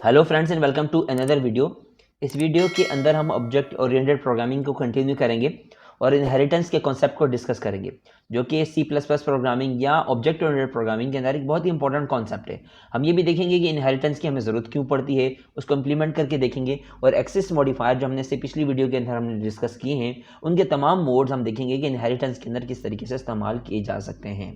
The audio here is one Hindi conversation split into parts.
Hello friends and welcome to another video. इस वीडियो के अंदर हम ऑब्जेक्ट ओरिएंटेड प्रोग्रामिंग को कंटिन्यू करेंगे और इनहेरिटेंस के कॉन्सेप्ट को डिस्कस करेंगे, जो कि सी प्लस प्लस प्रोग्रामिंग या ऑब्जेक्ट ओरिएंटेड प्रोग्रामिंग के अंदर एक बहुत ही इंपॉर्टेंट कॉन्सेप्ट है। हम ये भी देखेंगे कि इनहेरिटेंस की हमें ज़रूरत क्यों पड़ती है, उसको इंप्लीमेंट करके देखेंगे, और एक्सेस मॉडिफायर जो हमने से पिछली वीडियो के अंदर हमने डिस्कस किए हैं उनके तमाम मोड्स हम देखेंगे कि इनहेरिटेंस के अंदर किस तरीके से इस्तेमाल किए जा सकते हैं।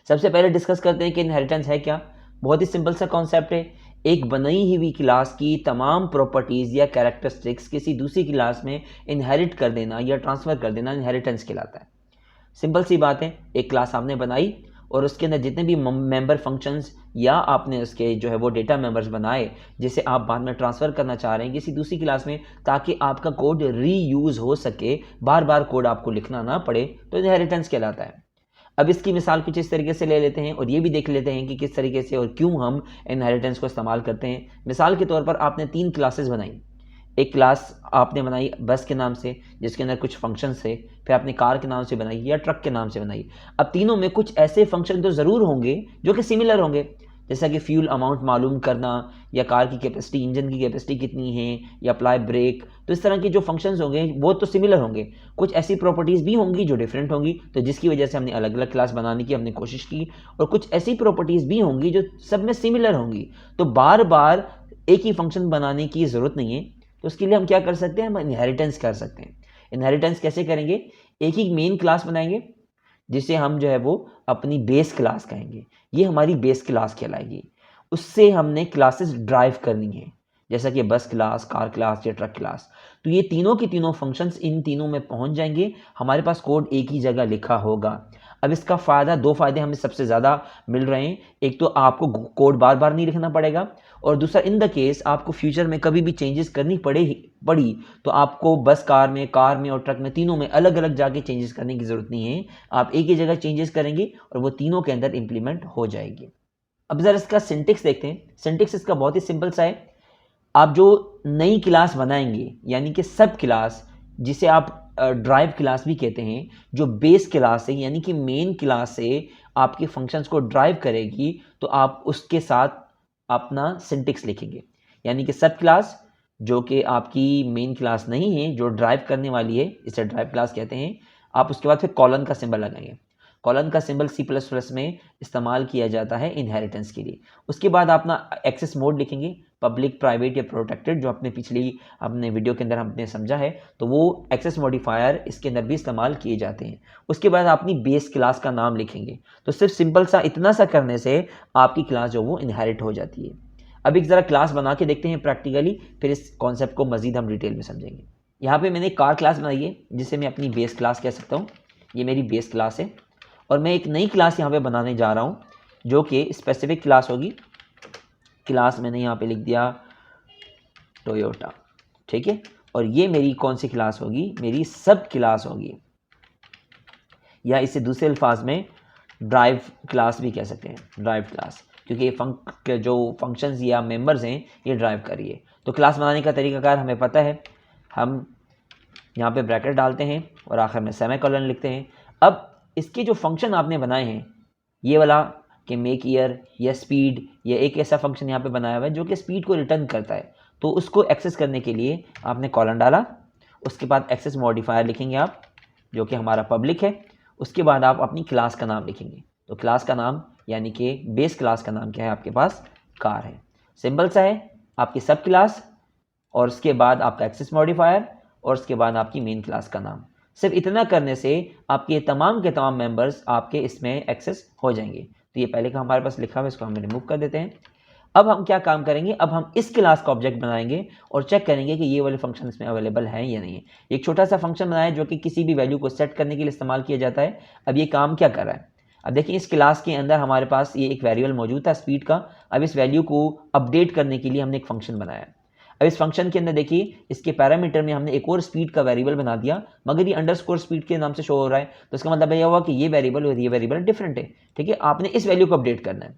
सबसे पहले डिस्कस करते हैं कि इनहेरिटेंस है क्या। बहुत ही सिंपल सा कॉन्सेप्ट है। एक बनाई हुई क्लास की तमाम प्रॉपर्टीज या कैरेक्टरिस्टिक्स किसी दूसरी क्लास में इनहेरिट कर देना या ट्रांसफर कर देना इनहेरिटेंस कहलाता है। सिंपल सी बात है, एक क्लास आपने बनाई और उसके अंदर जितने भी मेंबर फंक्शंस या आपने उसके जो है वो डेटा मेंबर्स बनाए जिसे आप बाद में ट्रांसफ़र करना चाह रहे हैं किसी दूसरी क्लास में, ताकि आपका कोड रीयूज़ हो सके, बार बार कोड आपको लिखना ना पड़े, तो इनहेरिटेंस कहलाता है। अब इसकी मिसाल कुछ इस तरीके से ले लेते हैं और ये भी देख लेते हैं कि किस तरीके से और क्यों हम इनहेरिटेंस को इस्तेमाल करते हैं। मिसाल के तौर पर आपने 3 क्लासेस बनाई। एक क्लास आपने बनाई बस के नाम से जिसके अंदर कुछ फंक्शंस थे, फिर आपने कार के नाम से बनाई या ट्रक के नाम से बनाई। अब तीनों में कुछ ऐसे फंक्शन तो ज़रूर होंगे जो कि सिमिलर होंगे, जैसा कि फ्यूल अमाउंट मालूम करना या कार की कैपेसिटी, इंजन की कैपेसिटी कितनी है या अप्लाई ब्रेक। तो इस तरह के जो फंक्शंस होंगे वो तो सिमिलर होंगे। कुछ ऐसी प्रॉपर्टीज़ भी होंगी जो डिफरेंट होंगी, तो जिसकी वजह से हमने अलग अलग क्लास बनाने की हमने कोशिश की, और कुछ ऐसी प्रॉपर्टीज़ भी होंगी जो सब में सिमिलर होंगी। तो बार बार एक ही फंक्शन बनाने की ज़रूरत नहीं है। तो उसके लिए हम क्या कर सकते हैं, हम इनहेरिटेंस कर सकते हैं। इनहेरिटेंस कैसे करेंगे? एक ही मेन क्लास बनाएंगे जिसे हम जो है वो अपनी बेस क्लास कहेंगे। ये हमारी बेस क्लास कहलाएगी। उससे हमने क्लासेस ड्राइव करनी है, जैसा कि बस क्लास, कार क्लास या ट्रक क्लास। तो ये तीनों की तीनों फंक्शंस इन तीनों में पहुंच जाएंगे, हमारे पास कोड एक ही जगह लिखा होगा। अब इसका फ़ायदा, 2 फ़ायदे हमें सबसे ज़्यादा मिल रहे हैं। एक तो आपको कोड बार बार नहीं लिखना पड़ेगा, और दूसरा इन द केस आपको फ्यूचर में कभी भी चेंजेस करनी पड़ी तो आपको बस कार में और ट्रक में तीनों में अलग अलग जाके चेंजेस करने की ज़रूरत नहीं है। आप एक ही जगह चेंजेस करेंगे और वो तीनों के अंदर इंप्लीमेंट हो जाएगी। अब ज़रा इसका सिंटेक्स देखते हैं। सिंटेक्स इसका बहुत ही सिंपल सा है। आप जो नई क्लास बनाएंगे, यानी कि सब क्लास, जिसे आप ड्राइव क्लास भी कहते हैं, जो बेस क्लास है यानी कि मेन क्लास से आपके फंक्शंस को ड्राइव करेगी, तो आप उसके साथ अपना सिंटेक्स लिखेंगे। यानी कि सब क्लास जो कि आपकी मेन क्लास नहीं है, जो ड्राइव करने वाली है, इसे ड्राइव क्लास कहते हैं। आप उसके बाद फिर कॉलन का सिंबल लगाएंगे। कॉलन का सिंबल सी प्लस प्लस में इस्तेमाल किया जाता है इनहेरिटेंस के लिए। उसके बाद अपना एक्सेस मोड लिखेंगे, पब्लिक, प्राइवेट या प्रोटेक्टेड, जो अपने वीडियो के अंदर हमने समझा है। तो वो एक्सेस मॉडिफायर इसके अंदर भी इस्तेमाल किए जाते हैं। उसके बाद अपनी बेस क्लास का नाम लिखेंगे। तो सिर्फ सिंपल सा इतना सा करने से आपकी क्लास जो वो इनहेरिट हो जाती है। अब एक ज़रा क्लास बना के देखते हैं प्रैक्टिकली, फिर इस कॉन्सेप्ट को मज़ीद हम डिटेल में समझेंगे। यहाँ पे मैंने कार क्लास बनाई है जिसे मैं अपनी बेस क्लास कह सकता हूँ। ये मेरी बेस क्लास है और मैं एक नई क्लास यहाँ पे बनाने जा रहा हूँ जो कि स्पेसिफिक क्लास होगी। क्लास मैंने यहाँ पे लिख दिया टोयोटा, ठीक है। और ये मेरी कौन सी क्लास होगी? मेरी सब क्लास होगी, या इसे दूसरे अल्फाज में ड्राइव क्लास भी कह सकते हैं। ड्राइव क्लास, क्योंकि ये जो फंक्शंस या मेंबर्स हैं ये ड्राइव कर रही है। तो क्लास बनाने का तरीकाकार हमें पता है। हम यहाँ पे ब्रैकेट डालते हैं और आखिर में सेमीकोलन लिखते हैं। अब इसके जो फंक्शन आपने बनाए हैं, ये वाला कि मेक ईयर या स्पीड, या एक ऐसा फंक्शन यहाँ पे बनाया हुआ है जो कि स्पीड को रिटर्न करता है, तो उसको एक्सेस करने के लिए आपने कॉलन डाला। उसके बाद एक्सेस मॉडिफायर लिखेंगे आप, जो कि हमारा पब्लिक है। उसके बाद आप अपनी क्लास का नाम लिखेंगे। तो क्लास का नाम यानी कि बेस क्लास का नाम क्या है? आपके पास कार है। सिंपल सा है, आपकी सब क्लास और उसके बाद आपका एक्सेस मॉडिफायर और उसके बाद आपकी मेन क्लास का नाम। सिर्फ इतना करने से आपके तमाम के तमाम मेंबर्स आपके इसमें एक्सेस हो जाएंगे। तो ये पहले का हमारे पास लिखा हुआ है, इसको हम रिमूव कर देते हैं। अब हम क्या काम करेंगे? अब हम इस क्लास का ऑब्जेक्ट बनाएंगे और चेक करेंगे कि ये वाले फंक्शन इसमें अवेलेबल हैं या नहीं है। एक छोटा सा फंक्शन बनाया जो कि किसी भी वैल्यू को सेट करने के लिए इस्तेमाल किया जाता है। अब ये काम क्या कर रहा है? अब देखिए, इस क्लास के अंदर हमारे पास ये एक वेरिएबल मौजूद था स्पीड का। अब इस वैल्यू को अपडेट करने के लिए हमने एक फंक्शन बनाया। अब इस फंक्शन के अंदर देखिए, इसके पैरामीटर में हमने एक और स्पीड का वेरिएबल बना दिया, मगर ये अंडरस्कोर स्पीड के नाम से शो हो रहा है। तो इसका मतलब यह हुआ कि ये वेरिएबल और ये वेरिएबल डिफरेंट है, ठीक है। आपने इस वैल्यू को अपडेट करना है,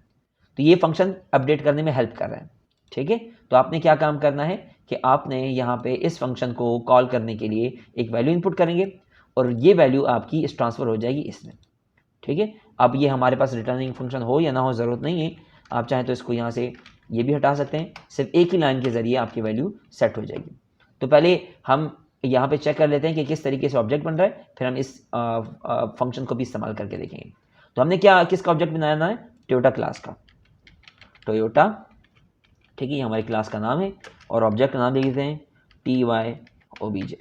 तो ये फंक्शन अपडेट करने में हेल्प कर रहा है, ठीक है। तो आपने क्या काम करना है कि आपने यहाँ पे इस फंक्शन को कॉल करने के लिए एक वैल्यू इनपुट करेंगे और ये वैल्यू आपकी इस ट्रांसफ़र हो जाएगी इसमें, ठीक है। अब ये हमारे पास रिटर्निंग फंक्शन हो या ना हो ज़रूरत नहीं है। आप चाहें तो इसको यहाँ से ये भी हटा सकते हैं। सिर्फ एक ही लाइन के ज़रिए आपकी वैल्यू सेट हो जाएगी। तो पहले हम यहाँ पे चेक कर लेते हैं कि किस तरीके से ऑब्जेक्ट बन रहा है, फिर हम इस फंक्शन को भी इस्तेमाल करके देखेंगे। तो हमने किसका ऑब्जेक्ट बनाना है? टोयोटा क्लास का, टोयोटा, ठीक है, ये हमारी क्लास का नाम है और ऑब्जेक्ट का नाम दे देते हैं TYOBJ,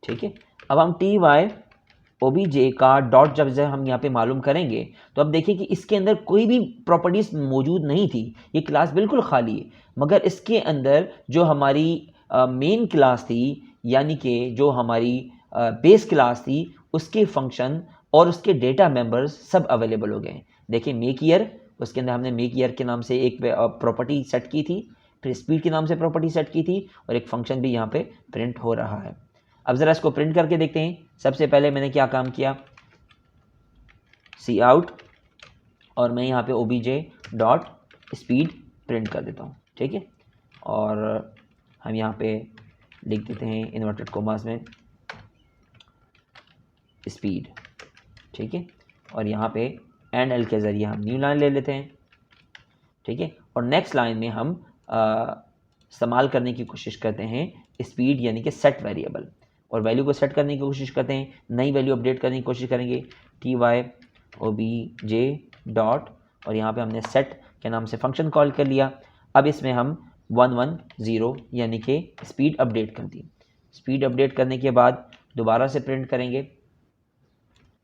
ठीक है। अब हम TYOBJ का डॉट जब हम यहाँ पे मालूम करेंगे तो अब देखिए कि इसके अंदर कोई भी प्रॉपर्टीज़ मौजूद नहीं थी, ये क्लास बिल्कुल खाली है, मगर इसके अंदर जो हमारी मेन क्लास थी, यानी कि जो हमारी बेस क्लास थी, उसके फंक्शन और उसके डेटा मेंबर्स सब अवेलेबल हो गए। देखिए मेक ईयर, उसके अंदर हमने मेक ईयर के नाम से एक प्रॉपर्टी सेट की थी, फिर स्पीड के नाम से प्रॉपर्टी सेट की थी और एक फंक्शन भी यहाँ पे प्रिंट हो रहा है। अब ज़रा इसको प्रिंट करके देखते हैं। सबसे पहले मैंने क्या काम किया, सी आउट और मैं यहाँ पे OBJ डॉट स्पीड प्रिंट कर देता हूँ, ठीक है। और हम यहाँ पे लिख देते हैं इन्वर्टेड कोमास में स्पीड, ठीक है। और यहाँ पे एंड एल के ज़रिए हम न्यू लाइन ले लेते हैं, ठीक है। और नेक्स्ट लाइन में हम इस्तेमाल करने की कोशिश करते हैं स्पीड यानी कि सेट वेरिएबल, और वैल्यू को सेट करने की कोशिश करते हैं, नई वैल्यू अपडेट करने की कोशिश करेंगे TYOBJ डॉट, और यहाँ पे हमने सेट के नाम से फंक्शन कॉल कर लिया। अब इसमें हम 110 यानी कि स्पीड अपडेट कर दी। स्पीड अपडेट करने के बाद दोबारा से प्रिंट करेंगे,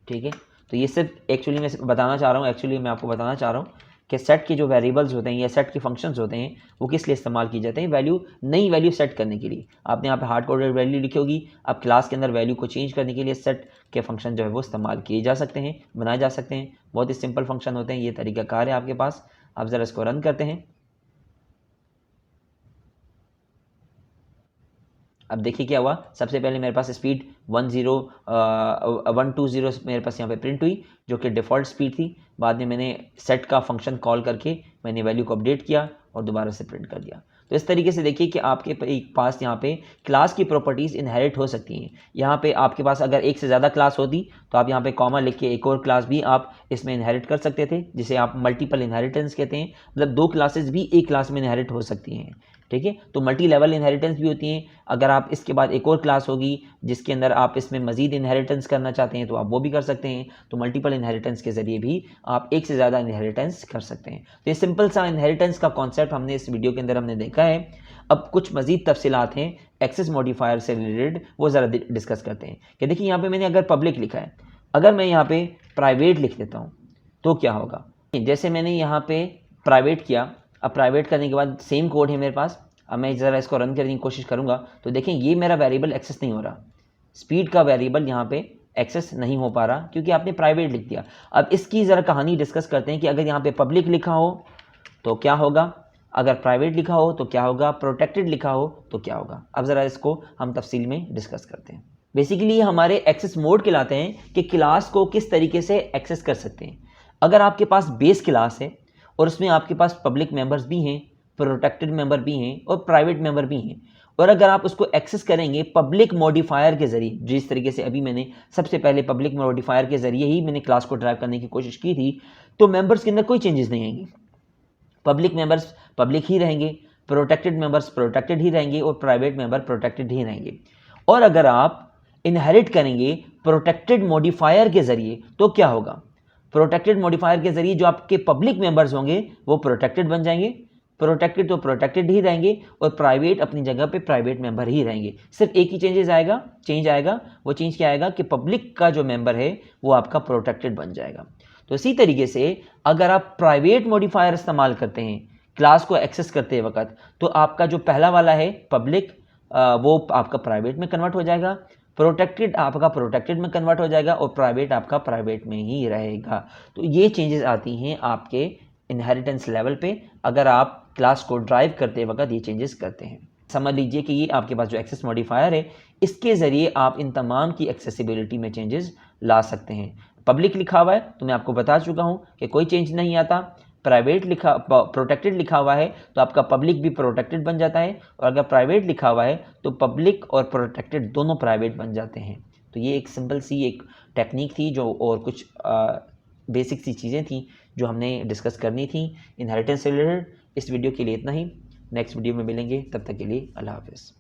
ठीक है। तो ये सिर्फ एक्चुअली मैं बताना चाह रहा हूँ, एक्चुअली मैं आपको बताना चाह रहा हूँ कि सेट के जो वेरिएबल्स होते हैं या सेट के फंक्शंस होते हैं वो किस लिए इस्तेमाल किए जाते हैं, वैल्यू, नई वैल्यू सेट करने के लिए। आपने यहाँ पे हार्ड कोडेड वैल्यू लिखी होगी, अब क्लास के अंदर वैल्यू को चेंज करने के लिए सेट के फंक्शन जो है वो इस्तेमाल किए जा सकते हैं, बनाए जा सकते हैं। बहुत ही सिंपल फंक्शन होते हैं, ये तरीकाकार है आपके पास। आप ज़रा इसको रन करते हैं। अब देखिए क्या हुआ, सबसे पहले मेरे पास स्पीड 120 मेरे पास यहाँ पे प्रिंट हुई, जो कि डिफ़ॉल्ट स्पीड थी। बाद में मैंने सेट का फंक्शन कॉल करके मैंने वैल्यू को अपडेट किया और दोबारा से प्रिंट कर दिया। तो इस तरीके से देखिए कि आपके पास यहाँ पे क्लास की प्रॉपर्टीज़ इनहेरिट हो सकती हैं। यहाँ पे आपके पास अगर एक से ज़्यादा क्लास होती तो आप यहाँ पे कॉमा लिख के एक और क्लास भी आप इसमें इनहेरिट कर सकते थे, जिसे आप मल्टीपल इनहेरिटेंस कहते हैं। मतलब दो क्लासेस भी एक क्लास में इनहेरिट हो सकती हैं, ठीक है। तो मल्टी लेवल इनहेरिटेंस भी होती हैं। अगर आप इसके बाद एक और क्लास होगी जिसके अंदर आप इसमें मजीद इनहेरिटेंस करना चाहते हैं तो आप वो भी कर सकते हैं। तो मल्टीपल इनहेरिटेंस के ज़रिए भी आप एक से ज़्यादा इनहेरिटेंस कर सकते हैं। तो ये सिंपल सा इनहेरिटेंस का कॉन्सेप्ट हमने इस वीडियो के अंदर हमने देखा है। अब कुछ मजीद तफसीलात हैं एक्सेस मॉडिफायर से रिलेटेड, वो ज़रा डिस्कस करते हैं। कि देखिए यहाँ पे मैंने अगर पब्लिक लिखा है, अगर मैं यहाँ पे प्राइवेट लिख देता हूँ तो क्या होगा। जैसे मैंने यहाँ पे प्राइवेट किया, अब प्राइवेट करने के बाद सेम कोड है मेरे पास। अब मैं ज़रा इसको रन करने की कोशिश करूँगा तो देखें ये मेरा वेरिएबल एक्सेस नहीं हो रहा, स्पीड का वेरिएबल यहाँ पे एक्सेस नहीं हो पा रहा क्योंकि आपने प्राइवेट लिख दिया। अब इसकी ज़रा कहानी डिस्कस करते हैं कि अगर यहाँ पे पब्लिक लिखा हो तो क्या होगा, अगर प्राइवेट लिखा हो तो क्या होगा, प्रोटेक्टेड लिखा हो तो क्या होगा। अब ज़रा इसको हम तफसील में डिस्कस करते हैं। बेसिकली हमारे एक्सेस मोड कहलाते हैं कि क्लास को किस तरीके से एक्सेस कर सकते हैं। अगर आपके पास बेस क्लास है और उसमें आपके पास पब्लिक मेंबर्स भी हैं, प्रोटेक्टेड मेंबर भी हैं और प्राइवेट मेंबर भी हैं, और अगर आप उसको एक्सेस करेंगे पब्लिक मॉडिफायर के ज़रिए, जिस तरीके से अभी मैंने सबसे पहले पब्लिक मॉडिफायर के ज़रिए ही मैंने क्लास को ड्राइव करने की कोशिश की थी, तो मेंबर्स के अंदर कोई चेंजेस नहीं आएंगे। पब्लिक मेंबर्स पब्लिक ही रहेंगे, प्रोटेक्टेड मेंबर्स प्रोटेक्टेड ही रहेंगे और प्राइवेट मेंबर प्रोटेक्टेड ही रहेंगे। और अगर आप इनहेरिट करेंगे प्रोटेक्टेड मॉडिफायर के ज़रिए तो क्या होगा, प्रोटेक्टेड मॉडिफायर के ज़रिए जो आपके पब्लिक मेंबर्स होंगे वो प्रोटेक्टेड बन जाएंगे, प्रोटेक्टेड तो प्रोटेक्टेड ही रहेंगे और प्राइवेट अपनी जगह पे प्राइवेट मेंबर ही रहेंगे। सिर्फ एक ही चेंज आएगा, वो चेंज क्या आएगा कि पब्लिक का जो मेंबर है वो आपका प्रोटेक्टेड बन जाएगा। तो इसी तरीके से अगर आप प्राइवेट मॉडिफायर इस्तेमाल करते हैं क्लास को एक्सेस करते वक्त, तो आपका जो पहला वाला है पब्लिक वो आपका प्राइवेट में कन्वर्ट हो जाएगा, प्रोटेक्टेड आपका प्रोटेक्टेड में कन्वर्ट हो जाएगा और प्राइवेट आपका प्राइवेट में ही रहेगा। तो ये चेंजेस आती हैं आपके इनहेरिटेंस लेवल पे अगर आप क्लास को ड्राइव करते वक्त ये चेंजेस करते हैं। समझ लीजिए कि ये आपके पास जो एक्सेस मॉडिफायर है इसके ज़रिए आप इन तमाम की एक्सेसिबिलिटी में चेंजेस ला सकते हैं। पब्लिक लिखा हुआ है तो मैं आपको बता चुका हूँ कि कोई चेंज नहीं आता। प्राइवेट प्रोटेक्टेड लिखा हुआ है तो आपका पब्लिक भी प्रोटेक्टेड बन जाता है, और अगर प्राइवेट लिखा हुआ है तो पब्लिक और प्रोटेक्टेड दोनों प्राइवेट बन जाते हैं। तो ये एक सिंपल सी एक टेक्निक थी जो, और कुछ बेसिक सी चीज़ें थी जो हमने डिस्कस करनी थी इनहेरिटेंस से रिलेटेड। इस वीडियो के लिए इतना ही, नेक्स्ट वीडियो में मिलेंगे, तब तक के लिए अल्लाह हाफिज़।